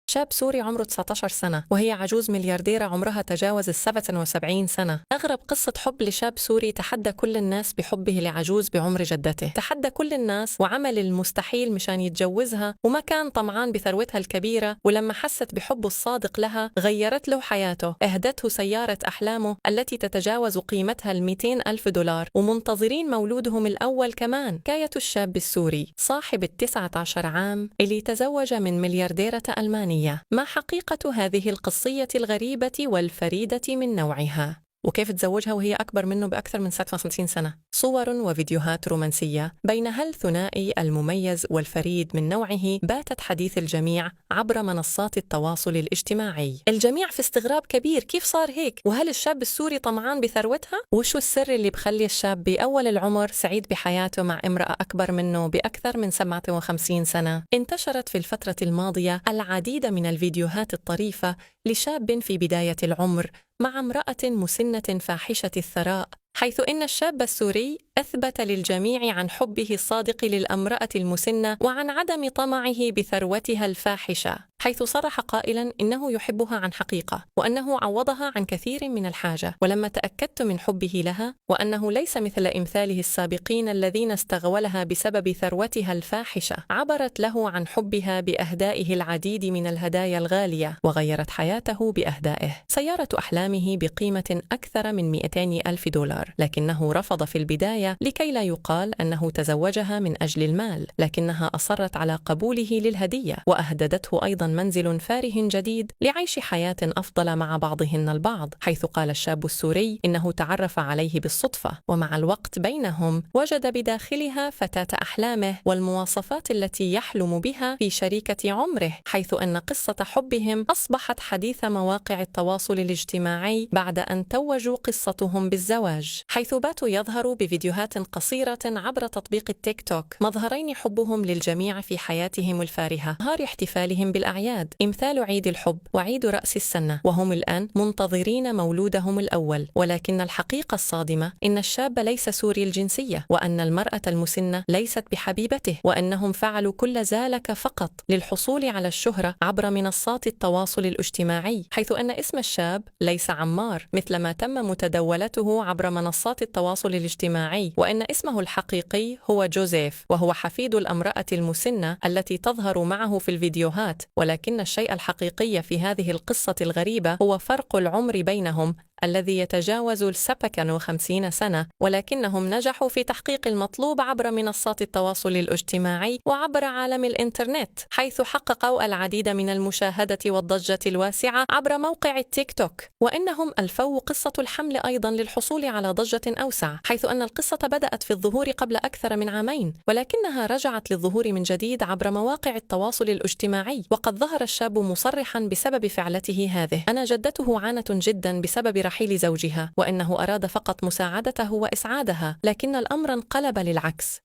شاب سوري عمره 19 سنة وهي عجوز مليارديرة عمرها تجاوز 77 سنة. أغرب قصة حب لشاب سوري تحدى كل الناس بحبه لعجوز بعمر جدته. تحدى كل الناس وعمل المستحيل مشان يتجوزها، وما كان طمعان بثروتها الكبيرة، ولما حست بحبه الصادق لها غيرت له حياته. أهدته سيارة أحلامه التي تتجاوز قيمتها $200,000 ومنتظرين مولودهم الأول كمان. حكاية الشاب السوري صاحب 19 عام اللي تزوج من مليارديرة ألمانية. ما حقيقة هذه القصية الغريبة والفريدة من نوعها؟ وكيف تزوجها وهي أكبر منه بأكثر من 57 سنة؟ صور وفيديوهات رومانسية بينها الثنائي المميز والفريد من نوعه باتت حديث الجميع عبر منصات التواصل الاجتماعي. الجميع في استغراب كبير، كيف صار هيك؟ وهل الشاب السوري طمعان بثروتها؟ وشو السر اللي بخلي الشاب بأول العمر سعيد بحياته مع امرأة أكبر منه بأكثر من 57 سنة؟ انتشرت في الفترة الماضية العديد من الفيديوهات الطريفة لشاب في بداية العمر مع امرأة مسنة فاحشة الثراء، حيث إن الشاب السوري أثبت للجميع عن حبه الصادق للامرأة المسنة وعن عدم طمعه بثروتها الفاحشة، حيث صرح قائلاً إنه يحبها عن حقيقة وأنه عوضها عن كثير من الحاجة. ولما تأكدت من حبه لها وأنه ليس مثل إمثاله السابقين الذين استغولها بسبب ثروتها الفاحشة، عبرت له عن حبها بأهدائه العديد من الهدايا الغالية وغيرت حياته بأهدائه. سيارة أحلامه بقيمة أكثر من $200,000، لكنه رفض في البداية لكي لا يقال أنه تزوجها من أجل المال، لكنها أصرت على قبوله للهدية وأهددته أيضاً منزل فارغ جديد لعيش حياة أفضل مع بعضهن البعض، حيث قال الشاب السوري إنه تعرف عليه بالصدفة، ومع الوقت بينهم وجد بداخلها فتاة أحلامه والمواصفات التي يحلم بها في شريكة عمره، حيث أن قصة حبهم أصبحت حديث مواقع التواصل الاجتماعي بعد أن توجوا قصتهم بالزواج، حيث باتوا يظهروا بفيديوهات قصيرة عبر تطبيق التيك توك مظهرين حبهم للجميع في حياتهم الفارهة. نهار احتفالهم بالأعياد، إمثال عيد الحب وعيد رأس السنة، وهم الآن منتظرين مولودهم الأول. ولكن الحقيقة الصادمة إن الشاب ليس سوري الجنسية، وأن المرأة المسنة ليست بحبيبته، وأنهم فعلوا كل ذلك فقط للحصول على الشهرة عبر منصات التواصل الاجتماعي، حيث أن اسم الشاب ليس عمار مثل ما تم متداولته عبر منصات التواصل الاجتماعي، وأن اسمه الحقيقي هو جوزيف، وهو حفيد الامرأة المسنة التي تظهر معه في الفيديوهات. ولكن الشيء الحقيقي في هذه القصة الغريبة هو فرق العمر بينهم الذي يتجاوز 57 سنة، ولكنهم نجحوا في تحقيق المطلوب عبر منصات التواصل الاجتماعي وعبر عالم الإنترنت، حيث حققوا العديد من المشاهدة والضجة الواسعة عبر موقع التيك توك. وإنهم ألفوا قصة الحمل أيضا للحصول على ضجة أوسع، حيث أن القصة بدأت في الظهور قبل أكثر من عامين، ولكنها رجعت للظهور من جديد عبر مواقع التواصل الاجتماعي. وقد ظهر الشاب مصرحا بسبب فعلته هذه: أنا جدته عانة جدا بسبب رحيل زوجها، وإنه أراد فقط مساعدته وإسعادها، لكن الأمر انقلب للعكس،